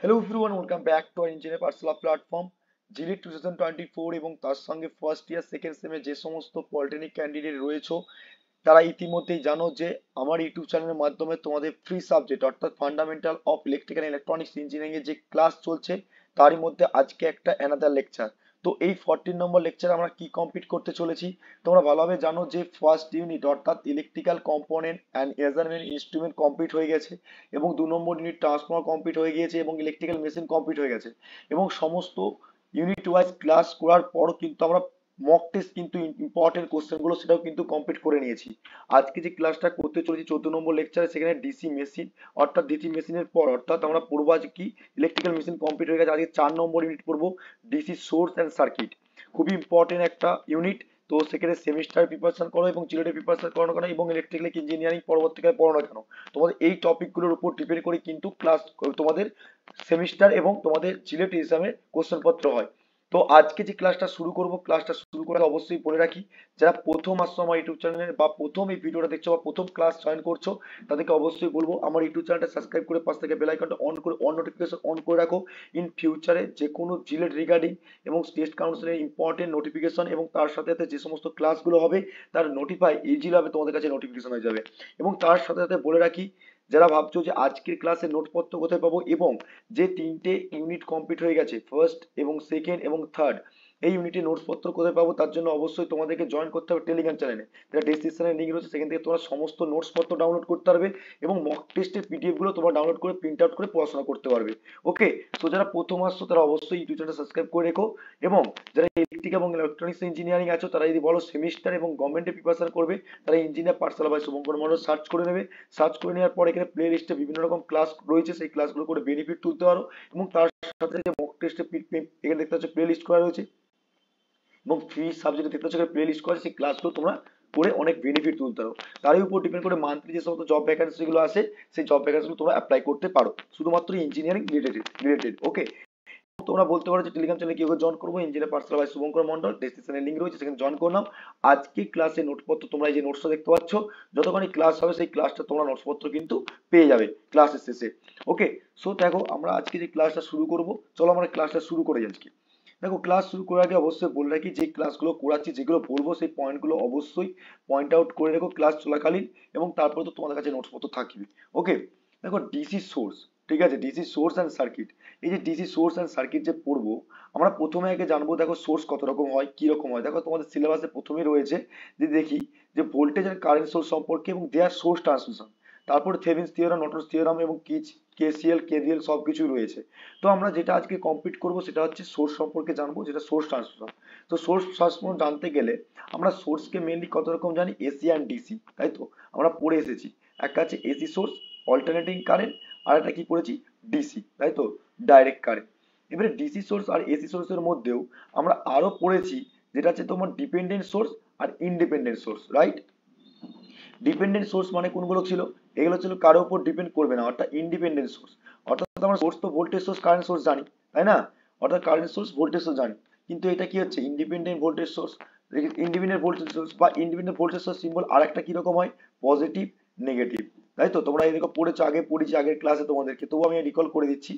Hello everyone, welcome back to our engineer Pathsala platform জিলিট 2024 এবং তার সঙ্গে ফার্স্ট ইয়ার সেকেন্ড সেমে যে সমস্ত পলিটেকনিক ক্যান্ডিডেট রয়েছে তারা ইতিমধ্যেই জানো যে আমার ইউটিউব চ্যানেলের মাধ্যমে তোমাদের ফ্রি সাবজেক্ট অর্থাৎ fundamental of electrical electronics engineering এর যে ক্লাস চলছে তারই মধ্যে আজকে একটা অ্যানাদার লেকচার। তো এই 14 নম্বর লেকচার আমরা কি কমপ্লিট করতে চলেছি তোমরা ভালোভাবে জানো যে ফার্স্ট ইউনিট অর্থাৎ electrical component and measurement instrument complete হয়ে গেছে এবং 2 নম্বর ইউনিট ট্রান্সফর্মার কমপ্লিট হয়ে গিয়েছে এবং ইলেকট্রিক্যাল মেশিন কমপ্লিট হয়ে গেছে এবং সমস্ত ইউনিট ওয়াইজ ক্লাস করার পর কিন্তু আমরা মক টেস্ট কিন্তু ইম্পর্টেন্ট কোশ্চেন গুলো সেটাও কিন্তু কমপ্লিট করে নিয়েছি। আজকে যে ক্লাসটা করতে চলেছি 14 নম্বর লেকচারে সেখানে ডিসি মেশিন অর্থাৎ ডিসি মেশিনের পর অর্থাৎ আমরা পড়বো আজ কি ইলেকট্রিক্যাল মেশিন কমপ্লিট হয়ে গেছে, আজকে 4 নম্বর ইউনিট পড়বো ডিসি সোর্স অ্যান্ড সার্কিট। খুবই ইম্পর্টেন্ট একটা ইউনিট। তো সেখানে সেমিস্টার প্রিপারেশন করো এবং জিলেটের প্রিপারেশন করানো কেন এবং ইলেকট্রিক্যাল ইঞ্জিনিয়ারিং পরবর্তীকালে পড়ানো কেন, তোমাদের এই টপিকগুলোর উপর ডিপেন্ড করে কিন্তু ক্লাস তোমাদের সেমিস্টার এবং তোমাদের জিলেট এক্সামের কোশ্চেন পত্র হয়। তো আজকে যে ক্লাসটা শুরু করে অবশ্যই বলে রাখি, যারা প্রথম আসছো আমার ইউটিউব চ্যানেলে বা প্রথম এই ভিডিওটা দেখছো বা প্রথম ক্লাস জয়েন করছো তাদেরকে অবশ্যই বলবো আমার ইউটিউব চ্যানেলটা সাবস্ক্রাইব করে পাশ থেকে বেল আইকনটা অন করে অন নোটিফিকেশন অন করে রাখো। ইন ফিউচারে যে কোনো জিলেট রিগার্ডিং এবং স্টেট কাউন্সিলের ইম্পর্টেন্ট নোটিফিকেশন এবং তার সাথে সাথে যে সমস্ত ক্লাসগুলো হবে তার নোটিফাই ইজিলি ভাবে তোমাদের কাছে নোটিফিকেশন হয়ে যাবে। এবং তার সাথে সাথে বলে রাখি, যারা ভাবছো যে আজকের ক্লাসে নোটপত্র কোথায় পাবো এবং যে 3টে ইউনিট কমপ্লিট হয়ে গেছে ফার্স্ট এবং সেকেন্ড এবং থার্ড, এই ইউনিটের নোটস পত্র কোথায় পাবো তার জন্য অবশ্যই তোমাদেরকে জয়েন করতে হবে টেলিগ্রাম চ্যানেলে, যেটা ডেসক্রিপশনে লিঙ্ক রয়েছে, সেখান থেকে তোমরা সমস্ত নোটস পত্র ডাউনলোড করতে পারবে এবং মক টেস্টের পিডিএফ গুলো তোমরা ডাউনলোড করে প্রিন্ট আউট করে পড়াশোনা করতে পারবে। ওকে, তো যারা প্রথম আসছো তারা অবশ্যই ইউটিউব চ্যানেলটা সাবস্ক্রাইব করে রেখো এবং যারা ইলেকট্রিক এবং ইলেকট্রনিক্স ইঞ্জিনিয়ারিং আছো তারা যদি বলো সেমিস্টার এবং গভর্নমেন্টের প্রিপারেশন করবে তারা engineer Pathsala by Shubhankar Mondal search করে নেবে। সার্চ করে নেওয়ার পর এখানে প্লে লিস্টে বিভিন্ন রকম ক্লাস রয়েছে, সেই ক্লাসগুলো করে বেনিফিট তুলতে পারো এবং তার সাথে যে মক টেস্টে এখানে দেখতে পাচ্ছ প্লে লিস্ট করা রয়েছে এবং ফ্রি সাবজেক্টে দেখতে পাচ্ছ প্লে লিস্ট করা, সেই ক্লাসগুলো তোমরা করে অনেক বেনিফিট তুলতে পারো। তারই উপর ডিপেন্ড করে মান্থলি যে সমস্ত জব ভ্যাকান্সি গুলো আসে সেই জব ভ্যাকান্সি গুলো তোমরা অ্যাপ্লাই করতে পারো শুধুমাত্র ইঞ্জিনিয়ারিং রিলেটেড। ওকে, তোমরা বলতে পারো যে টেলিগ্রাম চ্যানেলে কিভাবে জয়েন করবো, engineer Pathsala by Shubhankar Mondal ডেসক্রিপশনে লিঙ্ক রয়েছে, সেখানে জয়েন করে নাও। আজকে ক্লাসে নোটপত্র তোমরা এই যে নোটসটা দেখতে পাচ্ছ, যতখানি ক্লাস হবে সেই ক্লাসটা তোমরা নোটসপত্র কিন্তু পেয়ে যাবে ক্লাসের শেষে। ওকে, সো দেখো আমরা আজকে যে ক্লাসটা শুরু করব, চলো আমরা ক্লাসটা শুরু করে যাচ্ছি। দেখো ক্লাস শুরু করার আগে অবশ্যই বলে রাখি যে ক্লাসগুলো করাচ্ছি যেগুলো বলবো সেই পয়েন্টগুলো অবশ্যই পয়েন্ট আউট করে রেখো ক্লাস চলাকালীন এবং তারপরে তো তোমাদের কাছে নোটস পত্র থাকবে। ওকে, দেখো ডিসি সোর্স, ঠিক আছে, ডিসি সোর্স অ্যান্ড সার্কিট। এই যে ডিসি সোর্স অ্যান্ড সার্কিট যে পড়বো আমরা প্রথমে আগে জানবো দেখো সোর্স কত রকম হয় কি রকম হয়। দেখো তোমাদের সিলেবাসে প্রথমেই রয়েছে যে দেখি যে ভোল্টেজ এন্ড কারেন্ট সোর্স সম্পর্কে এবং দেয়ার সোর্স ট্রান্সমিশন, তারপরে থেভেনিনস থিওরাম নর্টনস থিওরাম এবং কেসিএল কেভিএল সবকিছুই রয়েছে। তো আমরা যেটা আজকে কমপ্লিট করব সেটা হচ্ছে সোর্স সম্পর্কে জানবো, যেটা সোর্স ট্রান্সমিশন। তো সোর্স ট্রান্সমিশন জানতে গেলে আমরা সোর্সকে মেইনলি কত রকম জানি, এসি অ্যান্ড ডিসি, তাই তো আমরা পড়ে এসেছি। একটা আছে এসি সোর্স অল্টারনেটিং কারেন্ট, আর একটা কি পড়েছি ডিসি, তাই তো ডাইরেক্ট কারেন্ট। এবারে ডিসি সোর্স আর এসি সোর্সের মধ্যেও আমরা আরো পড়েছি যেটা হচ্ছে তোমার ডিপেন্ডেন্ট সোর্স আর independent source, right. Dependent source মানে কোনগুলো ছিল, এগুলো ছিল কারোর উপর ডিপেন্ড করবে না, অর্থাৎ ইন্ডিপেন্ডেন্ট সোর্স। অর্থাৎ আমরা সোর্স তো ভোল্টেজ সোর্স কারেন্ট সোর্স জানি, তাই না, অর্থাৎ কারেন্ট সোর্স ভোল্টেজ সোর্স জানি, কিন্তু এটা কি হচ্ছে independent voltage source. Independent voltage source বা ইন্ডিপেন্ডেন্ট ভোল্টেজ সোর্স সিম্বল আর একটা কিরকম হয়, পজিটিভ নেগেটিভ, তাই তো তোমরা এদিকে পড়েছো, আগে পড়েছি আগের ক্লাসে তোমাদেরকে, তবু আমি রিকল করে দিচ্ছি।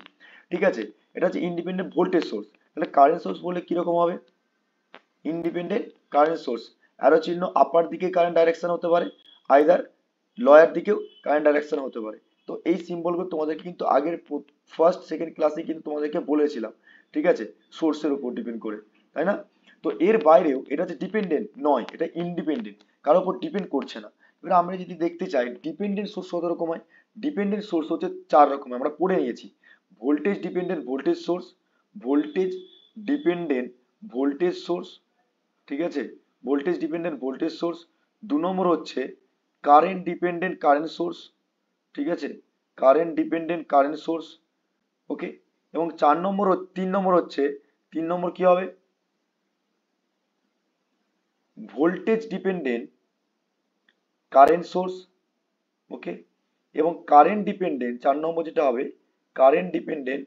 ঠিক আছে, এটা হচ্ছে ইন্ডিপেন্ডেন্ট ভোল্টেজ সোর্স। তাহলে কারেন্ট সোর্স বললে কিরকম হবে, ইন্ডিপেন্ডেন্ট কারেন্ট সোর্স, অ্যারো চিহ্ন আপার দিকে কারেন্ট ডাইরেকশন হতে পারে, আইদার লয়ার দিকেও কারেন্ট ডাইরেকশন হতে পারে। তো এই সিম্বলগুলো তোমাদেরকে কিন্তু আগের ফার্স্ট সেকেন্ড ক্লাসে কিন্তু তোমাদেরকে বলেছিলাম, ঠিক আছে, সোর্সের উপর ডিপেন্ড করে, তাই না। তো এর বাইরেও এটা হচ্ছে ডিপেন্ডেন্ট নয়, এটা ইন্ডিপেন্ডেন্ট, কারোর উপর ডিপেন্ড করছে না। এবার আমরা যদি দেখতে চাই ডিপেন্ডেন্ট সোর্স কত রকম হয়, ডিপেন্ডেন্ট সোর্স হচ্ছে 4 রকম, আমরা পড়ে নিয়েছি। Voltage dependent voltage source, voltage dependent voltage source, ঠিক আছে, ভোল্টেজ ডিপেন্ডেন্ট ভোল্টেজ সোর্স। 2 নম্বর হচ্ছে কারেন্ট ডিপেন্ডেন্ট কারেন্ট সোর্স, ঠিক আছে, কারেন্ট ডিপেন্ডেন্ট কারেন্ট সোর্স। ওকে, এবং 3 নম্বর হচ্ছে 3 নম্বর কি হবে, ভোল্টেজ ডিপেন্ডেন্ট কারেন্ট সোর্স। ওকে, এবং কারেন্ট ডিপেন্ডেন্ট 4 নম্বর যেটা হবে কারেন্ট ডিপেন্ডেন্ট,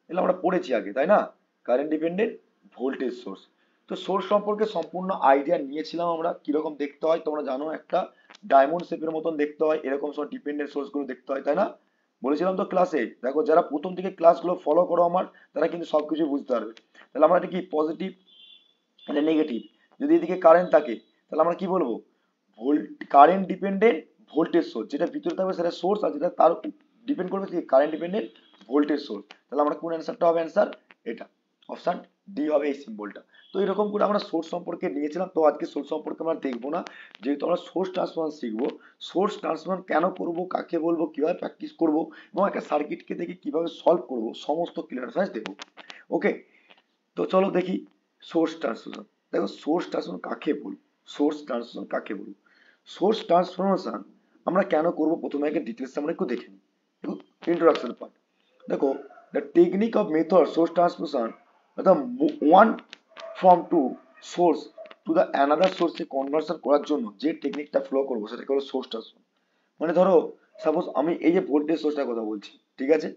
এগুলো আমরা পড়েছি আগে, তাই না, কারেন্ট ডিপেন্ডেন্ট ভোল্টেজ সোর্স। তো সোর্স সম্পর্কে সম্পূর্ণ আইডিয়া নিয়েছিলাম আমরা কিরকম দেখতে হয়, তোমরা জানো একটা ডায়মন্ড শেপের মতন দেখতে হয়, এরকম সব ডিপেন্ডেন্ট সোর্স গুলো দেখতে হয়, তাই না, বলেছিলাম তো ক্লাসে, দেখো যারা প্রথম থেকে ক্লাসগুলো ফলো করো আমার, তারা কিন্তু সবকিছু বুঝতে পারবে। তাহলে আমরা এটা কি পজিটিভ, এটা নেগেটিভ। যদি এদিকে কারেন্ট থাকে তাহলে আমরা কি বলবো, volt, current dependent voltage source, যেটা ভিতরে থাকবে সেটা সোর্স, আর যেটা তার ডিপেন্ড করবে কি কারেন্ট ডিপেন্ডেন্ট ভোল্টেজ সোর্স। তাহলে আমরা কোন অ্যান্সারটা হবে, অ্যান্সার এটা, অপশন ডি হবে এই সিম্বলটা। তো এরকম করে আমরা সোর্স সম্পর্কে নিয়েছিলাম। তো আজকে সোর্স সম্পর্কে আমরা দেখবো না, যেহেতু আমরা সোর্স ট্রান্সফরমেশন শিখবো। সোর্স ট্রান্সফরমেশন কেন করব, কাকে বলবো, কিভাবে প্র্যাকটিস করব, এবং একটা সার্কিটকে দেখে কিভাবে সলভ করব, সমস্ত ক্লিয়ার দেবো। ওকে, তো চলো দেখি সোর্স ট্রান্সফরমেশন। দেখো সোর্স ট্রান্সফরমেশন কাকে বলবো, সোর্স ট্রান্সফরমেশন কাকে বলবো, সোর্স ট্রান্সফরমেশন আমরা কেন করব, প্রথমে আগে ডিটেলস আমরা একটু দেখে নিই। দেখো ইন্ট্রোডাকশন পার্ট। দেখো the technique of method source transformation, the one from to source to the another সোর্সে কনভার্সন করার জন্য যে টেকনিকটা ফলো করবো সেটাকে হলো সোর্স ট্রান্সফরমেশন। মানে ধরো সাপোজ আমি এই যে ভোল্টেজ সোর্সটার কথা বলছি, ঠিক আছে,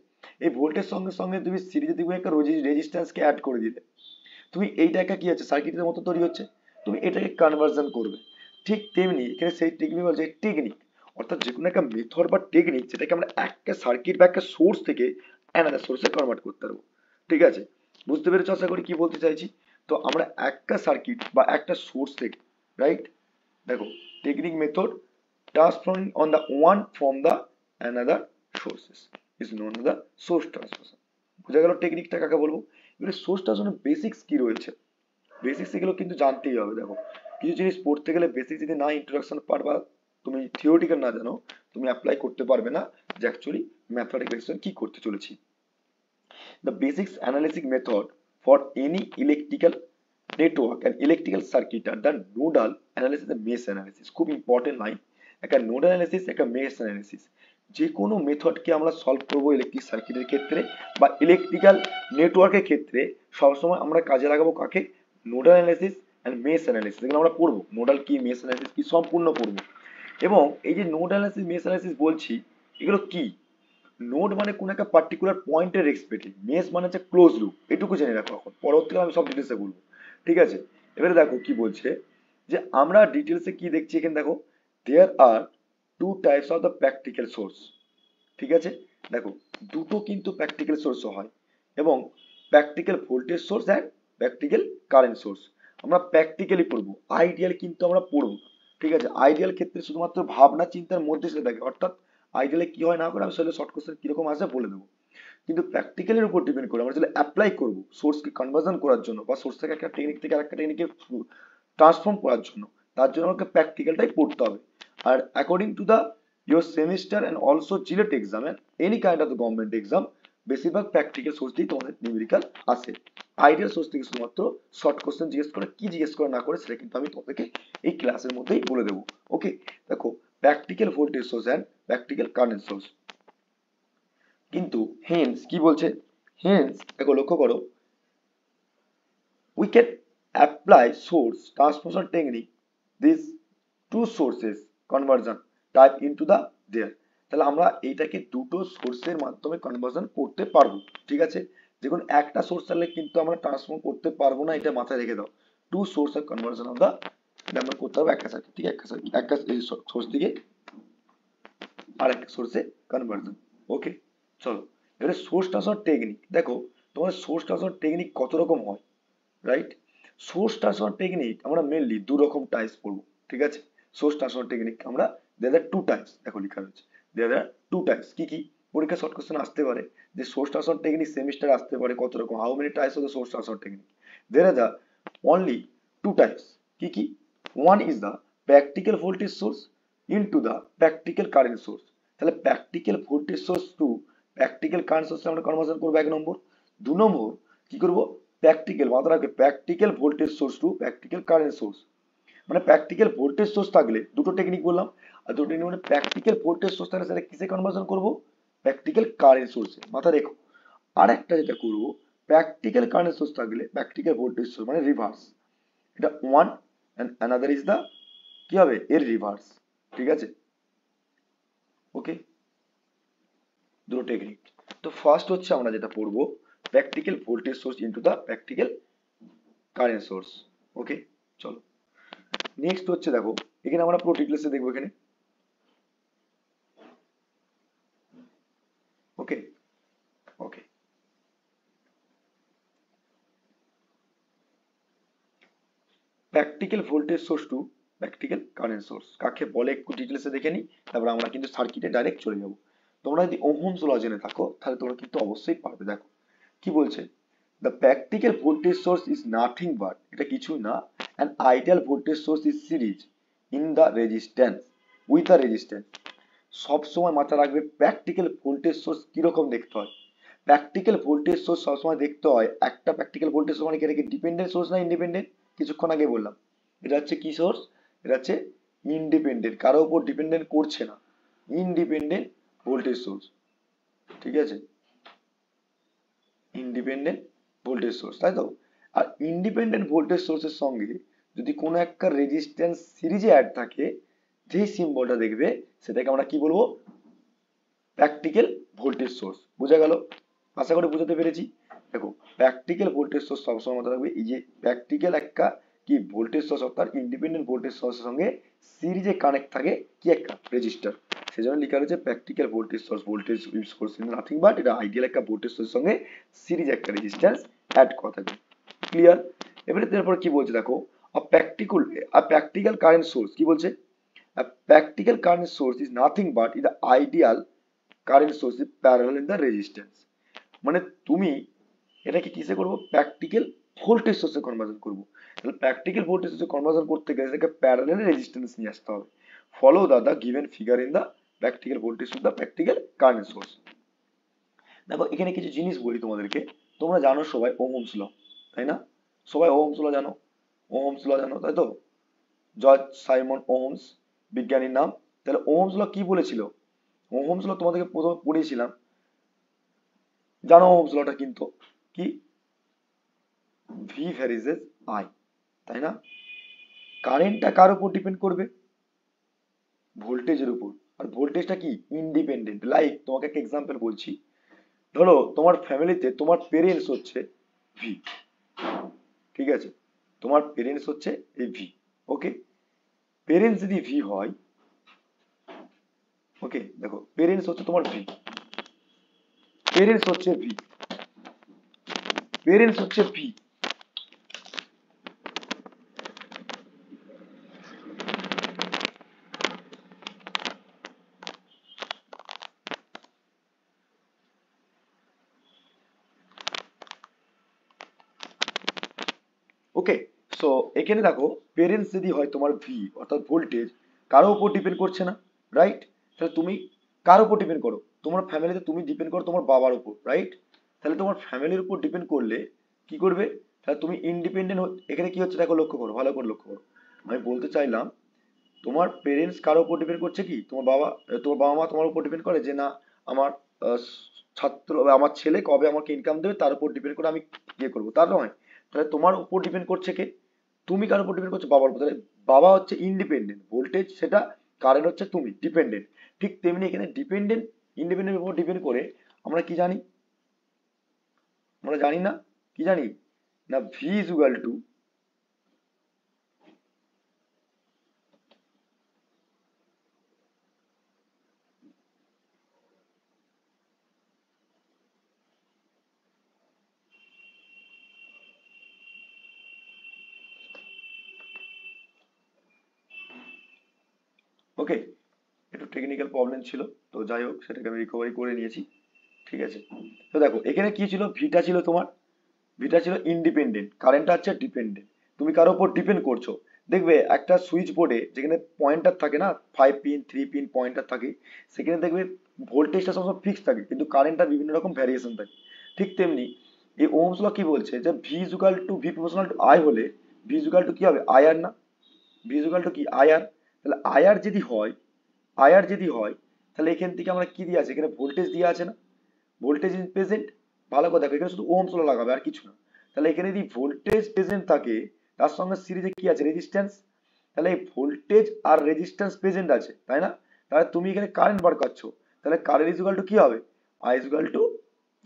এই ভোল্টেজ সঙ্গে সঙ্গে তুমি সিরিজে দেখবে একটা রেজিস্ট্যান্সকে অ্যাড করে দিলে, তুমি এইটা একটা কি আছে সার্কিটের মতো তৈরি হচ্ছে, তুমি এটাকে কনভার্সন করবে। ঠিক তেমনি এখানে সেই টেকনিক বলছে টেকনিক, অর্থাৎ যে কোনো একটা মেথড বা টেকনিক যেটাকে আমরা একটা সার্কিট বা একটা সোর্স থেকে অ্যানাদার সোর্সে কনভার্ট করতে পারবো। ঠিক আছে, বুঝতে পেরেছো আশা করি কি বলতে চাইছি। তো আমরা একটা সার্কিট বা একটা সোর্স থেকে, রাইট, দেখো technique method transferring on the one from the another sources is known as the source transformation। বোঝা গেল টেকনিকটা কাকে বলবো। এবারে সোর্স ট্রান্সফরমেশনের বেসিক্স কি রয়েছে, বেসিক্স এগুলো কিন্তু জানতেই হবে। দেখো কিছু জিনিস পড়তে গেলে বেসিক যদি না ইন্ট্রোডাকশন পার বা তুমি থিওরিটিক্যাল না জানো, তুমি অ্যাপ্লাই করতে পারবে না যে অ্যাকচুয়ালি ম্যাথমেটিক্যাল কি করতে চলেছি। The basics analytic method for any electrical network and electrical circuit are the nodal analysis and mesh analysis। খুব ইম্পর্টেন্ট লাইন, একটা নোডাল অ্যানালিসিস, একটা মেশ অ্যানালিসিস। যে কোনো মেথডকে আমরা সলভ করবো ইলেকট্রিক সার্কিটের ক্ষেত্রে বা ইলেকট্রিক্যাল নেটওয়ার্কের ক্ষেত্রে সবসময় আমরা কাজে লাগাবো কাকে, nodal analysis and mesh analysis. এগুলো আমরা পড়বো, নোডাল কি মেশ অ্যানালিসিস কি সম্পূর্ণ পড়বো। এবং এই যে নোড অ্যানালিসিস মেশ অ্যানালিসিস বলছি, এগুলো কি, নোড মানে কোন একটা পার্টিকুলার পয়েন্টের রেসপেক্টিভ, মেশ মানে হচ্ছে ক্লোজ লুপ, এটুকু জেনে রাখো। এখন পরবর্তীকালে আমি সব ডিটেলসে বলবো, ঠিক আছে। এবারে দেখো কি বলছে, যে আমরা ডিটেলসে কি দেখছি এখানে, দেখো there are two types of the practical source. ঠিক আছে, দেখো দুটো কিন্তু প্র্যাকটিক্যাল সোর্স হয়, এবং practical voltage source and practical current source. আমরা প্র্যাকটিক্যালি পড়বো, আইডিয়াল কিন্তু আমরা পড়বো না। ঠিক আছে, আইডিয়াল ক্ষেত্রে শুধুমাত্র ভাবনা চিন্তার মধ্যে সেটা থাকে, অর্থাৎ আইডিয়ালে কি হয় না করে আমি সেটা শর্ট কোশ্চেন কিরকম আসে বলে দেবো। কিন্তু প্র্যাকটিক্যালের উপর ডিপেন্ড করে আমরা যেটা অ্যাপ্লাই করবো সোর্সকে কনভার্সন করার জন্য বা সোর্স থেকে একটা টেকনিক থেকে আরেকটা টেকনিকে ট্রান্সফর্ম করার জন্য, তার জন্য আমাকে প্র্যাকটিক্যালটাই পড়তে হবে। আর according to the your semester and also GLET exam and any kind of the government exam, বেশিরভাগ প্র্যাকটিক্যাল সোর্স দিয়ে তোমাদের নিউমেরিক্যাল আসে। আইডিয়াল সোর্স থেকে শুধুমাত্র শর্ট কোশ্চেন জিজ্ঞেস করে, কি জিজ্ঞেস করে না করে সেটা কিন্তু আমি তোমাদেরকে এই ক্লাসের মধ্যেই বলে দেবো। ওকে, দেখো practical voltage source and practical current source. কিন্তু হেন্স কি বলছে, হেন্স দেখো লক্ষ্য করো, we can apply source transformation technique these two sources conversion type into the there। তাহলে আমরা এইটাকে দুটো সোর্সের মাধ্যমে কনভার্সন করতে পারবো। ঠিক আছে, যে কোনো একটা সোর্স চাইলে কিন্তু আমরা ট্রান্সফর্ম করতে পারবো না, এটা মাথায় রেখে দাও। Two source of conversion of the, আমরা করতে হবে একটা সার্কিট থেকে একটা সার্কিট, একটা সোর্স থেকে আর একটা সোর্সে কনভার্সন। ওকে, চলো এবারে সোর্স ট্রান্সফার টেকনিক। দেখো তোমাদের সোর্স ট্রান্সফার টেকনিক কত রকম হয়, রাইট। সোর্স ট্রান্সফার টেকনিক আমরা মেনলি দু রকম টাইপস পড়বো। ঠিক আছে, সোর্স ট্রান্সফার টেকনিক আমরা দেয়ার টু টাইপস, দেখো লেখা রয়েছে দেয়ার টু টাইপস। কি কি, পরীক্ষা শর্ট কোশ্চেন আসতে পারে যে সোর্স ট্রান্সফার টেকনিক সেমিস্টার আসতে পারে কত রকম, how many types of the source transfer technique, there are the only two types. কি কি, one is the practical voltage source into the practical current source. তাহলে practical voltage source to practical current source আমরা conversion করবো এক নম্বর। দু নম্বর কি করবো, practical, মাথা রাখবে practical voltage source to practical current source. মানে প্র্যাকটিক্যাল ভোল্টেজ সোর্স থাকলে দুটো টেকনিক বললাম, আর দুটো টেকনিক মানে প্র্যাকটিক্যাল ভোল্টেজ সোর্স থাকলে সেটা কিসে কনভার্সন করবো, প্র্যাকটিক্যাল কারেন্ট সোর্সে, মাথা রেখো। আর একটা যেটা করবো, প্র্যাকটিক্যাল কারেন্ট সোর্স থাকলে প্র্যাকটিক্যাল ভোল্টেজ সোর্স মানে রিভার্স, এটা one and another is the কি হবে এর রিভার্স। ঠিক আছে, ওকে, দুটো টেকনিক। তো ফার্স্ট হচ্ছে আমরা যেটা পড়বো practical voltage source into the practical current source. Okay, চলো নেক্সট হচ্ছে, দেখো এখানে আমরা পুরো ডিটেলসে দেখবো। এখানে practical voltage source to practical current source কাকে বলে একটু ডিটেলসে দেখে নিই, তারপর আমরা কিন্তু সার্কিটে ডাইরেক্ট চলে যাব। তোমরা যদি ওহমস ল জেনে থাকো তাহলে তোমরা কিন্তু অবশ্যই পারবে। দেখো কি বলছে, the practical voltage source is nothing but, এটা কিছুই না, an ideal voltage source is series in the resistance with a resistance. সবসময় মাথায় রাখবে প্র্যাকটিক্যাল ভোল্টেজ সোর্স কিরকম দেখতে হয়। প্র্যাকটিক্যাল ভোল্টেজ সোর্স সবসময় দেখতে হয়, একটা প্র্যাকটিক্যাল ভোল্টেজ সোর্স মানে কি, এটা কি ডিপেন্ডেন্ট সোর্স না ইন্ডিপেন্ডেন্ট? কিছুক্ষণ আগে বললাম এটা হচ্ছে কি সোর্স, এটা হচ্ছে ইন্ডিপেন্ডেন্ট, কারো উপর ডিপেন্ডেন্ট করছে না, ইন্ডিপেন্ডেন্ট ভোল্টেজ সোর্স। ঠিক আছে, ইন্ডিপেন্ডেন্ট ভোল্টেজ সোর্স, তাই তো? আর ইন্ডিপেন্ডেন্ট ভোল্টেজ সোর্সের সঙ্গে যদি কোনো একটা রেজিস্ট্যান্স সিরিজে অ্যাড থাকে, যেই সিম্বলটা দেখবে সেটাকে আমরা কি বলবো, প্র্যাকটিক্যাল ভোল্টেজ সোর্স। বোঝা গেল? আশা করি বুঝাতে পেরেছি। দেখো প্র্যাকটিক্যাল ভোল্টেজ সোর্স সবসময় মাথায় রাখবে, এই যে প্র্যাকটিক্যাল একটা কি ভোল্টেজ সোর্স অর্থাৎ ইন্ডিপেন্ডেন্ট ভোল্টেজ সোর্সের সঙ্গে সিরিজে কানেক্ট থাকে কি একটা রেজিস্টার, সেজন্য লেখা রয়েছে practical voltage source, voltage use করছে নাথিং বাট, এটা আইডিয়াল একটা ভোল্টেজ সোর্সের সঙ্গে সিরিজে একটা রেজিস্ট্যান্স অ্যাড করা থাকবে। ক্লিয়ার? এবারে তারপর কি বলছে দেখো, প্র্যাকটিক্যাল কারেন্ট সোর্স কি বলছে, a practical current source is nothing but is the ideal current source is parallel in the resistance. মানে তুমি এটাকে কিসে করবো, প্র্যাকটিক্যাল ভোল্টেজ সোর্সে কনভার্সন করবো। তাহলে প্র্যাকটিক্যাল ভোল্টেজ সোর্সে কনভার্সন করতে গেলে সেটাকে প্যারালাল রেজিস্ট্যান্স নিয়ে আসতে হবে। Follow the given figure in the practical voltage to the practical current source. দেখো এখানে কিছু জিনিস বলি তোমাদেরকে, তোমরা জানো সবাই ওহমস ল, তাই না? সবাই ওহমস ল জানো, ওহমস ল জানো তাই তো? জর্জ সাইমন ওহমস বিজ্ঞানীর নাম। তাহলে ওহমস ল কি বলেছিল, ওহমস ল তোমাদেরকে প্রথমে পড়িয়েছিলাম, জানো ওহমস লটা কিন্তু কি, ভি ভ্যারিজেস আই, তাই না? কারেন্টটা কার উপর ডিপেন্ড করবে, ভোল্টেজের উপর, আর ভোল্টেজটা কি ইন্ডিপেন্ডেন্ট। লাইক তোমাকে একটা এক্সাম্পল বলছি, ধরো তোমার ফ্যামিলিতে তোমার পেরেন্টস হচ্ছে ভি, ঠিক আছে, তোমার পেরেন্টস হচ্ছে এই ভি, ওকে। পেরেন্টস যদি ভি হয়, ওকে, দেখো পেরেন্টস হচ্ছে তোমার ভি, পেরেন্টস হচ্ছে ভি, পেরেন্টস হচ্ছে ভি, ওকে। সো এখানে দেখো পেরেন্টস যদি হয় তোমার ভি অর্থাৎ ভোল্টেজ, কারো উপর ডিপেন্ড করছে না, রাইট? তাহলে তুমি কার উপর ডিপেন্ড করো, তোমার ফ্যামিলিতে তুমি ডিপেন্ড করো তোমার বাবার উপর, রাইট? তাহলে তোমার ফ্যামিলির উপর ডিপেন্ড করলে কি করবে, তাহলে তুমি ইন্ডিপেন্ডেন্ট। এখানে কি হচ্ছে দেখো, লক্ষ্য করো, ভালো করে লক্ষ্য করো। আমি বলতে চাইলাম তোমার পেরেন্টস কারো উপর ডিপেন্ড করছে কি, তোমার বাবা, তোমার বাবা মা তোমার উপর ডিপেন্ড করে যে না আমার আহ, ছাত্র, আমার ছেলে কবে আমাকে ইনকাম দেবে তার উপর ডিপেন্ড করে আমি ইয়ে করবো, তার নয়। তাহলে তোমার উপর ডিপেন্ড করছে কে, তুমি কার উপর ডিপেন্ড করছো, বাবার উপর। তাহলে বাবা হচ্ছে ইন্ডিপেন্ডেন্ট ভোল্টেজ, সেটা কারেন্ট হচ্ছে তুমি ডিপেন্ডেন্ট। ঠিক তেমনি এখানে ডিপেন্ডেন্ট ইন্ডিপেন্ডেন্ট উপর ডিপেন্ড করে আমরা কি জানি, আমরা জানি না, কি জানি না, ভি ইজ ইকুয়াল টু, ওকে, একটু টেকনিক্যাল প্রবলেম ছিল, তো যাই হোক সেটাকে আমি রিকভারি করে নিয়েছি, ঠিক আছে। তো দেখো এখানে কি ছিল, ভিটা ছিল তোমার, ভিটা ছিল ইন্ডিপেন্ডেন্ট, কারেন্টটা হচ্ছে ডিপেন্ডেন্ট, তুমি কারোর উপর ডিপেন্ড করছো। দেখবে একটা সুইচ বোর্ডে যেখানে পয়েন্টার থাকে না, 5 পিন 3 পিন পয়েন্টার থাকে, সেখানে দেখবে ভোল্টেজটা সবসময় ফিক্স থাকে কিন্তু কারেন্টটা বিভিন্ন রকম ভ্যারিয়েশন থাকে। ঠিক তেমনি এই ওহমস ল কি বলছে যে V equal to V proportional to I হলে ভি ইকুয়াল টু কি হবে, আইআর না, ভি ইকুয়াল টু কি আইআর। তাহলে আইআর যদি হয়, আইআর যদি হয় তাহলে এখান থেকে আমরা কি দিয়ে আছে, এখানে ভোল্টেজ দিয়ে আছে না, ভোল্টেজ ইজ প্রেজেন্ট। ভালো কথা দেখো এখানে শুধু ওহমস ল লাগাবে আর কিছু না। তাহলে এখানে যদি ভোল্টেজ প্রেজেন্ট থাকে তার সঙ্গে সিরিজে কি আছে, রেজিস্ট্যান্স। তাহলে এই ভোল্টেজ আর রেজিস্ট্যান্স প্রেজেন্ট আছে, তাই না? তাহলে তুমি এখানে কারেন্ট বার করছো, তাহলে কারেন্ট ইজ ইকুয়াল টু কি হবে, I is equal to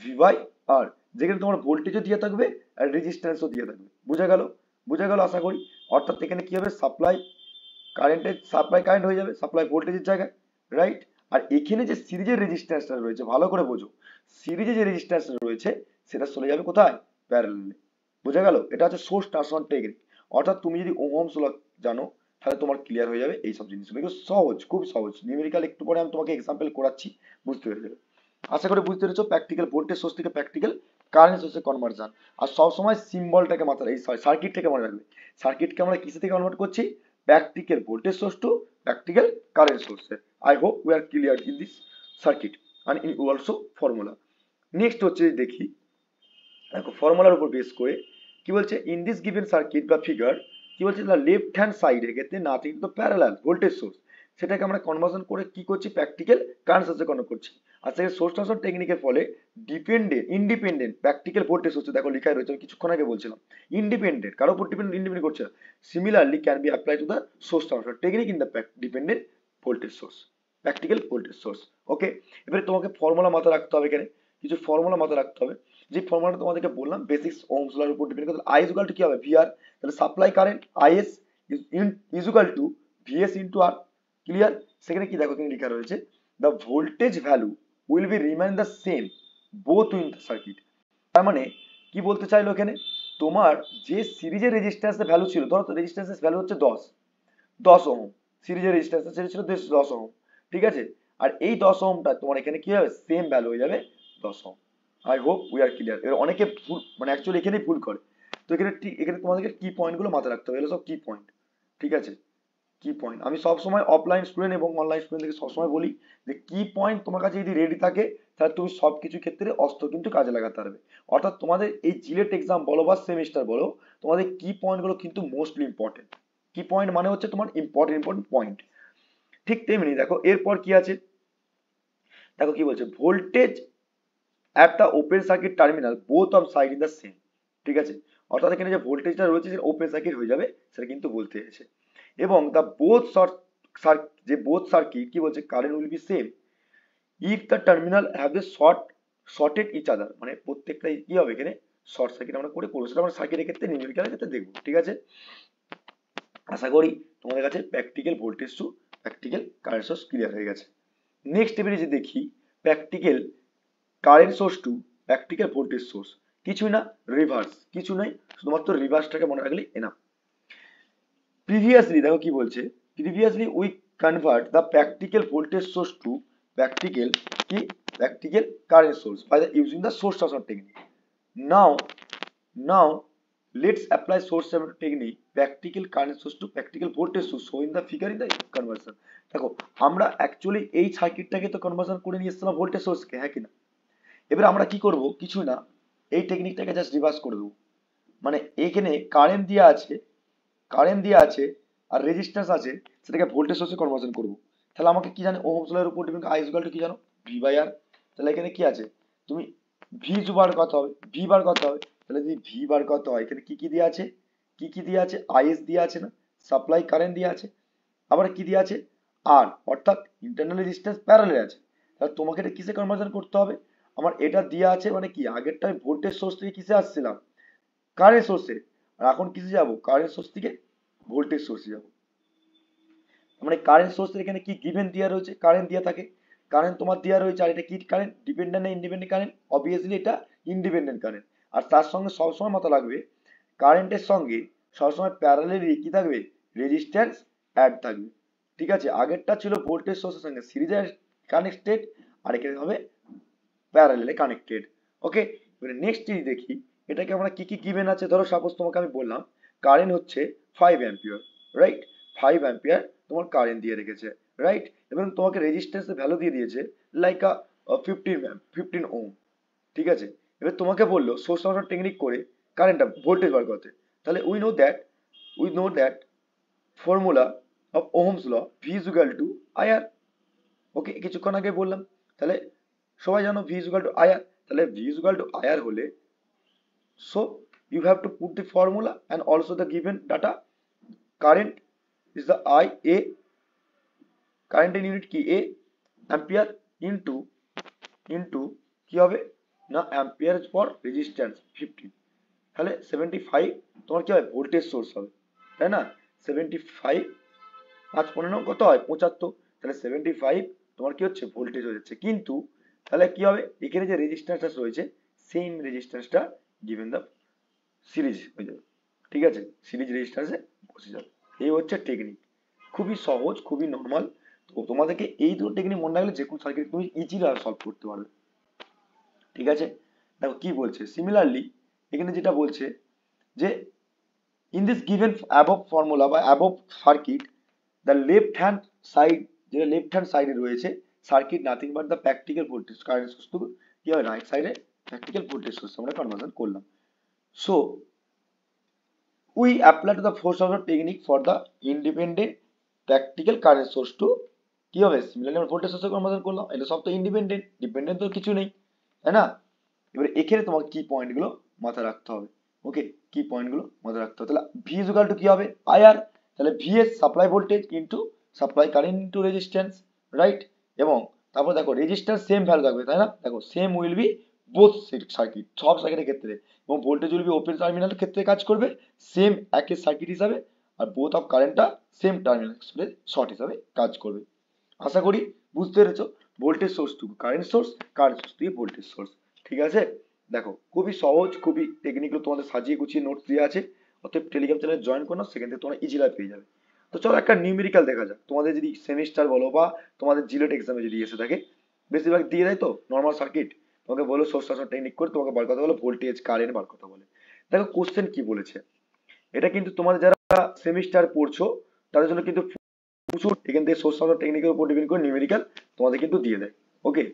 V by R, যেখানে তোমার ভোল্টেজও দিয়ে থাকবে আর রেজিস্ট্যান্সও দিয়ে থাকবে। বুঝা গেল? বুঝা গেল আশা করি। অর্থাৎ এখানে কি হবে, সাপ্লাই কারেন্টের সাপ্লাই কারেন্ট হয়ে যাবে সাপ্লাই ভোল্টেজের জায়গায়, রাইট? আর এখানে যে সিরিজের রেজিস্ট্যান্সটা রয়েছে ভালো করে বোঝো, সিরিজে যে রেজিস্ট্যান্সটা রয়েছে সেটা চলে যাবে কোথায়, প্যারালালে। বোঝা গেল? এটা হচ্ছে সোর্স ট্রান্সফরমেশন টেকনিক। অর্থাৎ তুমি যদি ওহমস ল জানো তাহলে তোমার ক্লিয়ার হয়ে যাবে এই সব জিনিসগুলো। এগুলো সহজ, খুব সহজ, নিউমেরিক্যাল একটু পরে আমি তোমাকে এক্সাম্পল করাচ্ছি, বুঝতে পেরে যাবে। আশা করি বুঝতে পেরেছো প্র্যাকটিক্যাল ভোল্টেজ সোর্স থেকে প্র্যাকটিক্যাল কারেন্ট সোর্সে কনভার্সন। আর সবসময় সিম্বলটাকে মাথায় এই সার্কিটটাকে মনে রাখবে, সার্কিটকে আমরা কিসে থেকে কনভার্ট করছি, practical voltage source to practical current সোর্সে। I hope we are clear in this circuit and in also formula. Next হচ্ছে দেখি, দেখো ফর্মুলার উপর বেস করে কি বলছে, ইন দিস গিভেন সার্কিট বা ফিগার কি বলছে, লেফট হ্যান্ড সাইডের ক্ষেত্রে nothing to parallel voltage source, সেটাকে আমরা কনভার্সন করে কি করছি, প্র্যাকটিক্যাল কারেন্ট সোর্সে কনভার্ট করছি। আর সেই সোর্স ট্রান্সফার টেকনিকের ফলে ইন্ডিপেন্ডেন্ট প্র্যাকটিক্যাল ভোল্টেজ সোর্স, দেখো লেখাই রয়েছে, আমি কিছুক্ষণ আগে বলছিলাম ইন্ডিপেন্ডেন্ট, কারোর উপর ইন্ডিপেন্ডেন্ট করছে না। Similarly can be apply to the source transfer technique in the dependent voltage source, practical voltage source. Okay, এবারে তোমাকে ফর্মুলা মাথায় রাখতে হবে, এখানে কিছু ফর্মুলা মাথায় রাখতে হবে। যে ফর্মুলাটা তোমাদেরকে বললাম বেসিক্স ওহমস লর উপর ডিপেন্ড করে, আই ইকুয়াল টু কি হবে, ভিআর, তাহলে supply current IS is equal to VS into R. Clear? সেখানে কি দেখো এখানে লেখা রয়েছে, the voltage value will be remain the same both in the circuit. তার মানে কি বলতে চাইলো এখানে, তোমার যে সিরিজের রেজিস্ট্যান্সের ভ্যালু ছিল, ধরো তো রেজিস্ট্যান্সের ভ্যালু হচ্ছে 10 ওহম, সিরিজের রেজিস্ট্যান্স ছিল 10 ওহম, ঠিক আছে। আর এই 10 ওহমটা তোমার এখানে কি হবে, সেম ভ্যালু হয়ে যাবে 10 ohm. I hope we are clear. এবার অনেকে ভুল, মানে অ্যাকচুয়ালি এখানেই ভুল করে। তো এখানে ঠিক, এখানে তোমাদেরকে কি পয়েন্টগুলো মাথায় রাখতে হবে, এগুলো সব কি পয়েন্ট, ঠিক আছে, কি পয়েন্ট। আমি সবসময় অফলাইন স্টুডেন্ট এবং অনলাইন স্টুডেন্টকে সবসময় বলি যে কি পয়েন্ট তোমার কাছে যদি রেডি থাকে তাহলে তুমি সবকিছু ক্ষেত্রে অস্ত্র কিন্তু কাজে লাগাতে পারবে। অর্থাৎ তোমাদের এই জিলেট এক্সাম বলো বা সেমিস্টার বলো, তোমাদের কি পয়েন্টগুলো কিন্তু মোস্টলি ইম্পর্টেন্ট। কি পয়েন্ট মানে হচ্ছে তোমার ইম্পর্টেন্ট পয়েন্ট। ঠিক তেমনি দেখো এরপর কি আছে, দেখো কি বলছে, voltage at the open circuit terminal both of side in the same, ঠিক আছে। অর্থাৎ এখানে যে ভোল্টেজটা রয়েছে সেটা ওপেন সার্কিট হয়ে যাবে, সেটা কিন্তু বলতে এসেছে। এবং দ্য বোথ যে বোথ সার্কিট কি বলছে, current will be same if the terminal have a shorted each other, মানে প্রত্যেকটা কি হবে এখানে শর্ট সার্কিট আমরা করবো, সেটা আমরা সার্কিটের ক্ষেত্রে নিউমেরিক্যালের ক্ষেত্রে দেখবো, ঠিক আছে। আশা করি তোমাদের কাছে practical voltage to practical current source clear হয়ে গেছে। নেক্সট এবারে যে দেখি practical current source to practical voltage source, কিছুই না, রিভার্স, কিছু নাই, শুধুমাত্র রিভার্সটাকে মনে রাখলেই এনাফ। প্রিভিয়াসলি দেখো কি বলছে, previously we convert the practical voltage source to practical কি practical current source by the using the source transfer technique. Now now let's apply source transfer technique practical current source to practical voltage source show in the figure in the conversion। দেখো আমরা actually এই সার্কিটটাকে তো conversion করে নিয়ে এসেছিলাম voltage সোর্সকে, হ্যাঁ কিনা। এবার আমরা কি করব, কিছু না, এই টেকনিকটাকে জাস্ট রিভার্স করে দেবো। মানে এখানে কারেন্ট দেওয়া আছে, কারেন্ট দেওয়া আছে আর রেজিস্ট্যান্স আছে, সেটাকে ভোল্টেজ সোর্সে কনভার্সন করব। তাহলে আমাকে কি জানো, ওহমস লয়ের উপর ডিপেন্ড, আই ইকুয়াল টু কি জানো, ভি বাই আর। তাহলে এখানে কি আছে, তুমি ভি বার করতে হবে, ভি বার করতে হবে। তাহলে যদি ভি বার করতে হয় এখানে কি কি দেওয়া আছে, কি কি দেওয়া আছে, আইএস দেওয়া আছে না, সাপ্লাই কারেন্ট দেওয়া আছে, আবার কি দেওয়া আছে, আর, অর্থাৎ ইন্টারনাল রেজিস্ট্যান্স প্যারালাল আছে। তাহলে তোমাকে এটা কিসে কনভার্সন করতে হবে, আমার এটা দেওয়া আছে মানে কি, আগেরটা ভোল্টেজ সোর্স থেকে কিসে আসছিলাম, কারেন্ট সোর্সে, আর এখন কিসে যাব, কারেন্ট সোর্স থেকে ভোল্টেজ সোর্সে যাব। মানে কারেন্ট সোর্সের এখানে কি গিভেন দেওয়া রয়েছে, কারেন্ট দেওয়া থাকে, কারেন্ট তোমার দেওয়া রয়েছে, আর এটা কি কারেন্ট, ডিপেন্ডেন্ট না ইন্ডিপেন্ডেন্ট কারেন্ট, অবভিয়াসলি এটা ইন্ডিপেন্ডেন্ট কারেন্ট। আর তার সঙ্গে সবসময় মাথা লাগবে, কারেন্টের সঙ্গে সবসময় প্যারালালি কি থাকবে, রেজিস্ট্যান্স অ্যাড থাকবে, ঠিক আছে। আগেরটা ছিল ভোল্টেজ সোর্সের সঙ্গে সিরিজে কানেক্টেড, আর এখানে হবে প্যারালালে কানেক্টেড। ওকে, এবারে নেক্সট জিনিস দেখি, এটাকে আমরা কি কি গিভেন আছে, ধরো সাপোজ তোমাকে আমি বললাম কারেন্ট হচ্ছে 5 অ্যাম্পিয়ার, রাইট, 5 অ্যাম্পিয়ার তোমার কারেন্ট দিয়ে রেখেছে, রাইট, এবং তোমাকে রেজিস্ট্যান্সের ভ্যালু দিয়ে দিয়েছে লাইক 15 ওম, ঠিক আছে। এবার তোমাকে বললো সোর্স ট্রান্সফার টেকনিক করে কারেন্টটা ভোল্টেজ বার করতে। তাহলে we know that formula of Ohm's law, V is equal to IR. Okay, কিছুক্ষণ আগে বললাম। তাহলে সবাই জানো V is equal to IR, তাহলে V is equal to IR হলে, so you have to put the formula and also the given data. Current is the IA, current in unit কি, A ampere into কি হবে না, ampere for resistance 15, তাহলে 75 তোমার কি হবে, ভোল্টেজ সোর্স হবে, তাই না। 75 5 15 কত হয়, 75, তাহলে 75 তোমার কি হচ্ছে, ভোল্টেজ হয়ে যাচ্ছে। কিন্তু তাহলে কি হবে, এখানে যে রেজিস্ট্যান্সটা রয়েছে সেম রেজিস্ট্যান্সটা গিভেন দ্য সিরিজ হয়ে যাবে। ঠিক আছে, সিরিজ রেজিস্ট্যান্সে বসে যাবে। এই হচ্ছে টেকনিক, খুবই সহজ, খুবই নর্মাল। তো তোমাদেরকে এই দুটো টেকনিক মনে রাখলে যে কোনো সার্কিট তুমি ইজিলি সলভ করতে পারবে। ঠিক আছে, দেখো কি বলছে সিমিলারলি এখানে যেটা বলছে যে in this given above formula বা above circuit the left hand side, যেটা লেফট হ্যান্ড সাইডে রয়েছে circuit nothing but the practical voltage current source, তো কি হবে রাইট সাইডে প্র্যাকটিক্যাল ভোল্টেজ সোর্স আমরা কনভার্সন করলাম। So we apply to the force of the technique for the independent practical current source to কি হবে সিমিলারলি আমরা ভোল্টেজ সোর্সে কনভার্সন করলাম, এটা সব তো ইন্ডিপেন্ডেন্ট, ডিপেন্ডেন্ট তো কিছু নেই, তাই না? এবারে এখানে তোমাকে কি পয়েন্ট গুলো মাথায় রাখতে হবে, ওকে, কি পয়েন্ট গুলো মাথায় রাখতে হবে। তাহলে ভি ইজ ইকুয়াল টু কি হবে আইআর, তাহলে VS supply voltage into supply current into resistance, right? এবং তারপর দেখো রেজিস্ট্যান্স সেম ভ্যালু থাকবে, তাই না? দেখো same will be both circuit, সব সার্কিটের ক্ষেত্রে, এবং ভোল্টেজ উইল বি ওপেন টার্মিনালের ক্ষেত্রে কাজ করবে সেম একই সার্কিট হিসাবে, আর বোথ অফ কারেন্টটা সেম টার্মিনাল শর্ট হিসাবে কাজ করবে। আশা করি বুঝতে পেরেছো, voltage source to current source, current source থেকে ভোল্টেজ সোর্স। ঠিক আছে, দেখো খুবই সহজ, খুবই টেকনিক্যাল, তোমাদের সাজিয়ে গুছিয়ে নোটস দেওয়া আছে, অতএব টেলিগ্রাম চ্যানেলে জয়েন করো, সেখান থেকে তোমরা ইজিলি পেয়ে যাবে। তো চলো একটা নিউমেরিক্যাল দেখা যাক, তোমাদের যদি সেমিস্টার বলো বা তোমাদের জিলেট এক্সামে যদি এসে থাকে, বেশিরভাগ দিয়ে দেয় তো নর্মাল সার্কিট, তোমাকে বলো সোর্স ট্রান্সফার টেকনিক করে তোমাকে বার কথা বলো ভোল্টেজ কারেন্ট বার কথা বলে। দেখো কোশ্চেন কি বলেছে, এটা কিন্তু তোমাদের যারা সেমিস্টার পড়ছো তাদের জন্য কিন্তু প্রচুর এখান থেকে সোর্স ট্রান্সফার টেকনিকের উপর ডিপেন্ড করে নিউমেরিক্যাল তোমাদের কিন্তু দিয়ে দেয়, ওকে।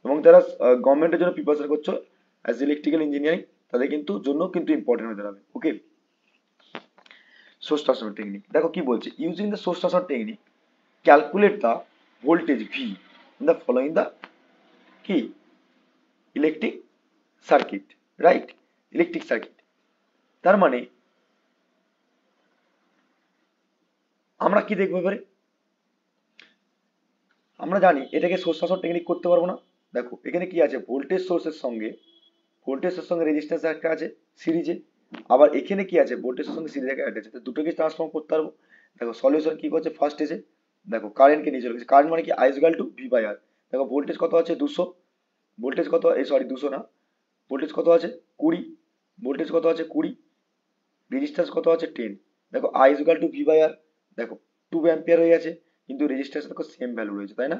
এবং যারা গভর্নমেন্টের জন্য প্রিপারেশন করছো অ্যাজ ইলেকট্রিক্যাল ইঞ্জিনিয়ারিং, তাদের কিন্তু জন্য কিন্তু ইম্পর্টেন্ট হয়ে দাঁড়াবে, ওকে। সোর্স ট্রান্সফার টেকনিক দেখো কি বলছে, using the source transfer technique calculate the voltage V in the following the কি electric circuit, right? Electric circuit, তার মানে আমরা কি দেখবো এবারে, আমরা জানি এটাকে সোর্স ট্রান্সফার টেকনিক করতে পারবো না। দেখো এখানে কি আছে, ভোল্টেজের সঙ্গে রেজিস্ট্যান্স একটা আছে সিরিজে, আবার এখানে কি আছে ভোল্টেজের সঙ্গে সিরিজে একটা আছে, তো দুটোকে ট্রান্সফর্ম করতে পারবো। দেখো সলিউশন কি করছে, ফার্স্ট এসে দেখো কারেন্টকে নিয়ে চলে গেছে, কারেন্ট মানে কি I is equal to V by R. দেখো ভোল্টেজ কত আছে 200, ভোল্টেজ কত সরি 200 না, ভোল্টেজ কত আছে 20, ভোল্টেজ কত আছে 20, রেজিস্ট্যান্স কত আছে 10। দেখো I is equal to V by R, দেখো 2 অ্যাম্পিয়ার হয়ে গেছে, কিন্তু রেজিস্ট্যান্স দেখো সেম ভ্যালু রয়েছে, তাই না?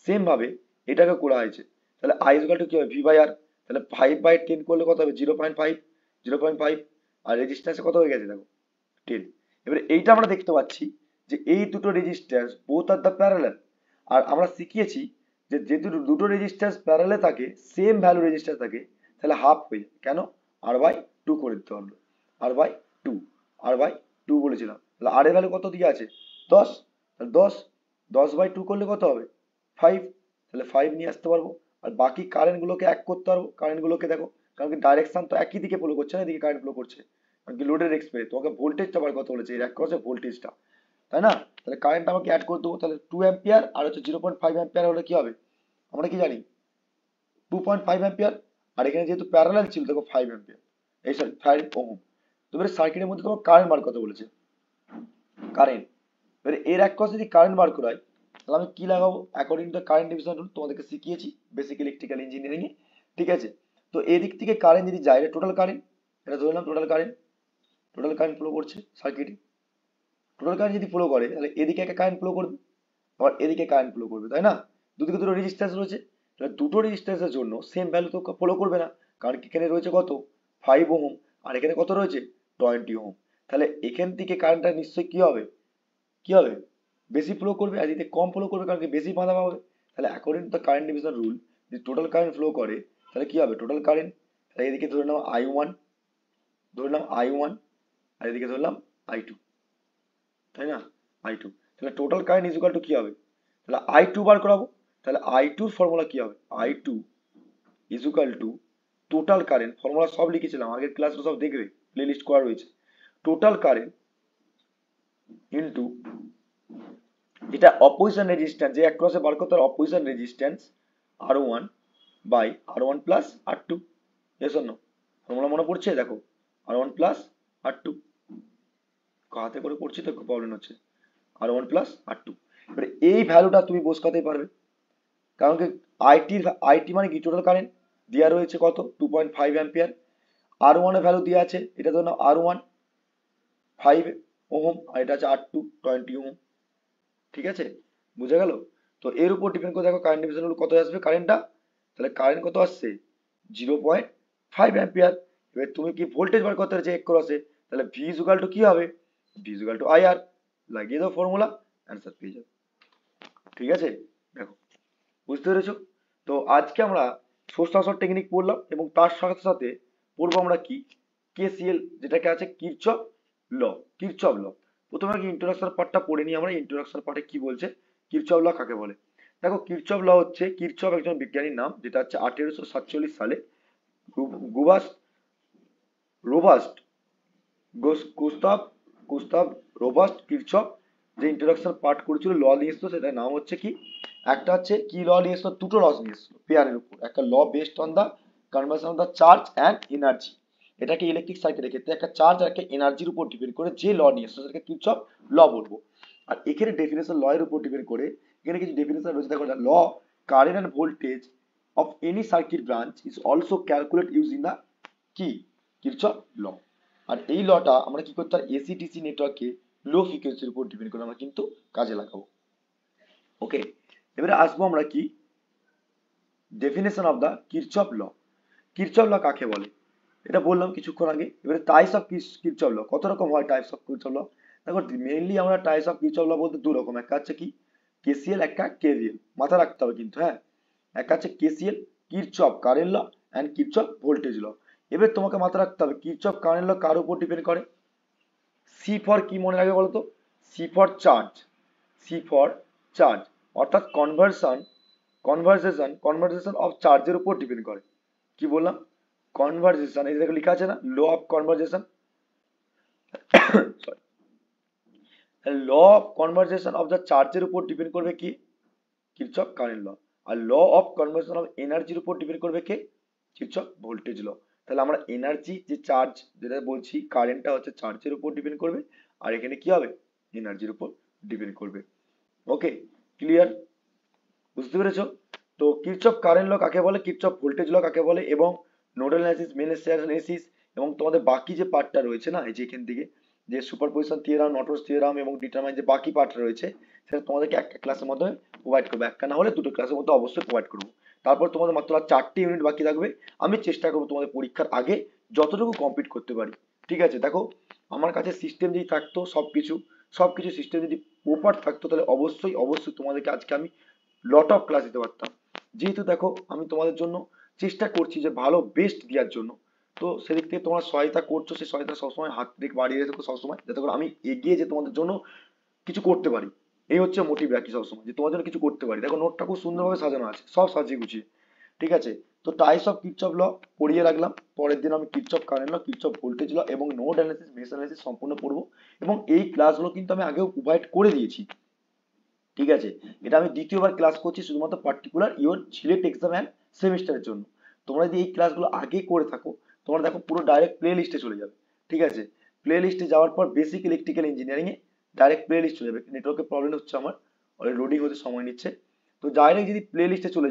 সেম ভাবে এটাকে করা হয়েছে, তাহলে আই ইজ ইকুয়াল টু কি হবে ভি বাই আর, তাহলে 5/10 করলে কত হবে 0.5, 0.5, আর রেজিস্ট্যান্স কত হয়ে গেছে দেখো 10। এবারে এইটা আমরা দেখতে পাচ্ছি যে এই দুটো resistance both are the parallel, আর আমরা শিখিয়েছি যে যেহেতু দুটো রেজিস্ট্যান্স প্যারালালে থাকে সেম ভ্যালু রেজিস্ট্যান্স থাকে, তাহলে হাফ হয়ে যায়, কেন আর বাই টু করে দিতে হবে, R by two, R by two বলেছিলাম, তাহলে আর এর ভ্যালু কত দিয়ে আছে 10, তাহলে 10/2 করলে কত হবে 5, তাহলে 5 নিয়ে আসতে পারবো। আর বাকি কারেন্ট গুলোকে এক করতে পারবো, কারেন্ট গুলোকে দেখো, কারণ কি ডাইরেকশন তো একই দিকে ফ্লো করছে না, এদিকে কারেন্ট ফ্লো করছে, কারণ কি লোডের এক্সপেরে তোমাকে ভোল্টেজটা বার কথা বলেছে, এর এক ক্রসে ভোল্টেজটা, তাই না? তাহলে কারেন্ট আমাকে অ্যাড করে দেবো, তাহলে 2 অ্যাম্পিয়ার আর হচ্ছে 0.5 অ্যাম্পিয়ার হলে কি হবে, আমরা কি জানি 2.5 অ্যাম্পিয়ার, আর এখানে যেহেতু প্যারালাল ছিল দেখো 5 অ্যাম্পিয়ার, এই সরি 5 ওহম। তো এবারে সার্কিটের মধ্যে তোমার কারেন্ট বার কথা বলেছে, কারেন্ট, এবারে এর এক ক্রসে যদি কারেন্ট বার করাই, তাহলে আমি কি লাগাবো according to the current division rule, তোমাদেরকে শিখিয়েছি বেসিক ইলেকট্রিক্যাল ইঞ্জিনিয়ারিং এ, ঠিক আছে? তো এদিক থেকে কারেন্ট যদি যায়, এটা টোটাল কারেন্ট, এটা ধরলাম টোটাল কারেন্ট ফ্লো করছে সার্কিটে, টোটাল কারেন্ট যদি ফ্লো করে তাহলে এদিকে একটা কারেন্ট ফ্লো করবে, আবার এদিকে কারেন্ট ফ্লো করবে, তাই না? দুদিকে দুটো রেজিস্ট্যান্স রয়েছে, তাহলে দুটো রেজিস্ট্যান্সের জন্য সেম ভ্যালু তো ফ্লো করবে না, কারণ এখানে রয়েছে কত 5 ওহম, আর এখানে কত রয়েছে 20 ওহম, তাহলে এখান থেকে কারেন্টটা নিশ্চয়ই কি হবে বেশি ফ্লো করবে, আর এদিকে কম ফ্লো করবে, কারণ কি বেশি বাঁধা হবে। তাহলে according to the current division rule যদি টোটাল কারেন্ট ফ্লো করে তাহলে কি হবে টোটাল কারেন্ট, তাহলে এদিকে ধরে নাও I1, আর এদিকে ধরলাম I2, তাই না I2, তাহলে total current is equal to কি হবে, তাহলে I2 বার করাবো, তাহলে I2 এর ফর্মুলা কি হবে, I2 is equal two total current, formula সব লিখেছিলাম আগের ক্লাসটা সব দেখবে প্লে লিস্ট করা রয়েছে, টোটাল কারেন্ট ইন্টু যেটা অপোজিশন রেজিস্ট্যান্স, যে অ্যাক্রসে বার করতে opposition resistance R1 by R1 plus R2, yes or no, formula মনে পড়ছে দেখো R1 প্লাস R2, হাতে করে করছি তো প্রবলেম হচ্ছে, R1 প্লাস R2, এবারে এই ভ্যালুটা তুমি বসাতে পারবে, কারণ কি আইটি মানে কি টোটাল কারেন্ট দেওয়া রয়েছে কত 2.5 অ্যাম্পিয়ার, R1 এর ভ্যালু দেওয়া আছে, এটা ধরো R1, 5 ওহম, আর এটা আছে R2 20 ওহম। ঠিক আছে, বুঝা গেল? তো এর উপর ডিপেন্ড করে দেখো কারেন্ট ডিভিশন রুল কত আসবে কারেন্টটা। তাহলে কারেন্ট কত আসছে? 0.5 অ্যাম্পিয়ার। এবার তুমি কি ভোল্টেজ বার করতে চেক করো আছে, তাহলে ভি ইকুয়াল টু কি হবে? V equal to IR. লাগিয়ে দাও ফর্মুলা, অ্যান্সার পেয়ে যাবে। ঠিক আছে, দেখো বুঝতে পেরেছো? তো আজকে আমরা সোর্স ট্রান্সফার টেকনিক পড়লাম এবং তার সাথে সাথে পড়বো আমরা কি কেসিএল, যেটাকে আছে কিরচফ ল। কিরচফ ল, প্রথমে আগে ইন্ট্রোডাকশন পার্টটা পড়ে নিই আমরা। ইন্ট্রোডাকশন পার্টে কি বলছে, কিরচফ ল কাকে বলে। দেখো কিরচফ ল হচ্ছে, কিরচফ একজন বিজ্ঞানীর নাম, যেটা হচ্ছে 1847 সালে গুবাস রোবাস্ট গুস্তাভ গুস্তাভ রোবাস্ট কিরচফ যে ইন্ট্রোডাকশন পার্ট করেছিল, ল নিয়ে এসেছিল, সেটার নাম হচ্ছে কি, একটা হচ্ছে কি ল নিয়ে এসেছিল, দুটো ল নিয়ে এসেছিল পেয়ারের উপর। একটা law based on the conversion of the charge and energy, এটাকে ইলেকট্রিক সার্কিটের ক্ষেত্রে একটা চার্জ আর একটা এনার্জির উপর ডিপেন্ড করে যে ল নিয়ে এসেছিল সেটাকে কিরচফ ল বলবো। আর এখানে ডেফিনেশন ল এর উপর ডিপেন্ড করে এখানে কিছু ডেফিনেশন রয়েছে। দেখো, law current and voltage of any circuit branch is also calculate using the কি কিরচফ ল। আর এই লটা আমরা কি করতে পারি, এসিটিসি নেটওয়ার্কে লো ফ্রিকোয়েন্সির উপর ডিপেন্ড করে আমরা কিন্তু কাজে লাগাবো। ওকে, এবারে আসবো আমরা কি ডেফিনেশন অফ দা কিরচফ ল। কিরচফ ল কাকে বলে এটা বললাম কিছুক্ষণ আগে। এবারে টাইপস অফ কিরচফ ল, কত রকম হয় টাইপস অফ কিরচফ ল। দেখো মেইনলি আমরা টাইপস অফ কিরচফ ল বলতে দু রকম, একটা হচ্ছে কি কেসিএল, একটা কেভিএল। মাথা রাখতে হবে কিন্তু, হ্যাঁ। একটা হচ্ছে KCL, Kirchhoff current law, and Kirchhoff voltage law. এবার তোমাকে মাথা রাখতে হবে কিরচফ কারেন্ট ল কার উপর ডিপেন্ড করে। সি ফর কি মনে রাখবে বলতো, C for charge, C for charge, অর্থাৎ কনভার্সেশন অফ চার্জের উপর ডিপেন্ড করে। কি বললাম, কনভার্সেশন, এই দেখো লেখা আছে না, law of conversation, sorry, law of conversation of the চার্জের উপর ডিপেন্ড করবে কি কিরচফ কারেন্ট ল। আর ল অফ কনভার্সন অফ এনার্জির উপর ডিপেন্ড করবে কে, কিরচফ ভোল্টেজ ল। তাহলে আমরা এনার্জি যে চার্জ যেটা বলছি, কারেন্টটা হচ্ছে চার্জের উপর ডিপেন্ড করবে, আর এখানে কি হবে, এনার্জির উপর ডিপেন্ড করবে। ওকে, ক্লিয়ার, বুঝতে পেরেছো? তো কিরচফ কারেন্ট ল কাকে বলে, কিরচফ ভোল্টেজ ল কাকে বলে, এবং নোডাল অ্যানালিসিস, মেন অ্যানালিসিস, এবং তোমাদের বাকি যে পার্টটা রয়েছে না, এই যে এখান থেকে যে সুপারপজিশন থিওরাম, নর্টনস থিওরাম এবং ডিটারমাইন যে বাকি পার্টটা রয়েছে, সেটা তোমাদেরকে একটা ক্লাসের মধ্যে প্রোভাইড করবো, একটা না হলে দুটো ক্লাসের মধ্যে অবশ্যই প্রোভাইড করবো। তারপর তোমাদের মাত্র আর 4টে ইউনিট বাকি থাকবে। আমি চেষ্টা করবো তোমাদের পরীক্ষার আগে যতটুকু কমপ্লিট করতে পারি। ঠিক আছে, দেখো আমার কাছে সিস্টেম যদি থাকতো, সবকিছু সিস্টেম যদি প্রপার থাকতো, তাহলে অবশ্যই অবশ্যই তোমাদেরকে আজকে আমি লট অফ ক্লাস দিতে পারতাম। যেহেতু দেখো আমি তোমাদের জন্য চেষ্টা করছি যে ভালো বেস্ট দেওয়ার জন্য, তো সেদিক থেকে তোমরা সহায়তা করছো, সেই সহায়তা সবসময় হাত রেখে বাড়িয়ে রেখো সবসময়, যাতে করে আমি এগিয়ে যে তোমাদের জন্য কিছু করতে পারি। এই হচ্ছে মোটিভ রাখি সবসময়, যে তোমার জন্য কিছু করতে পারি। দেখো নোটটা খুব সুন্দরভাবে সাজানো আছে, সব সাজিয়ে গুছিয়ে। ঠিক আছে, তো টাইপস অফ কিরচফ ল পড়িয়ে রাখলাম। পরের দিন আমি কিরচফ কারেন্ট ল, কিরচফ ভোল্টেজ ল এবং নোড অ্যানালিসিস, মেশ অ্যানালিসিস সম্পূর্ণ পড়বো। এবং এই ক্লাসগুলো কিন্তু আমি আগেও প্রোভাইড করে দিয়েছি। ঠিক আছে, এটা আমি দ্বিতীয়বার ক্লাস করছি শুধুমাত্র particular your Sylhet exam and সেমিস্টারের জন্য। তোমরা যদি এই ক্লাসগুলো আগে করে থাকো, তোমরা দেখো পুরো ডাইরেক্ট প্লে লিস্টে চলে যাবে। ঠিক আছে, প্লে লিস্টে যাওয়ার পর basic electrical engineering a direct play list চলে যাবে। নেটওয়ার্কের প্রবলেম হচ্ছে আমার, অলরেডি লোডিং হতে সময় নিচ্ছে। তো ডাইরেক্ট যদি প্লে লিস্টে চলে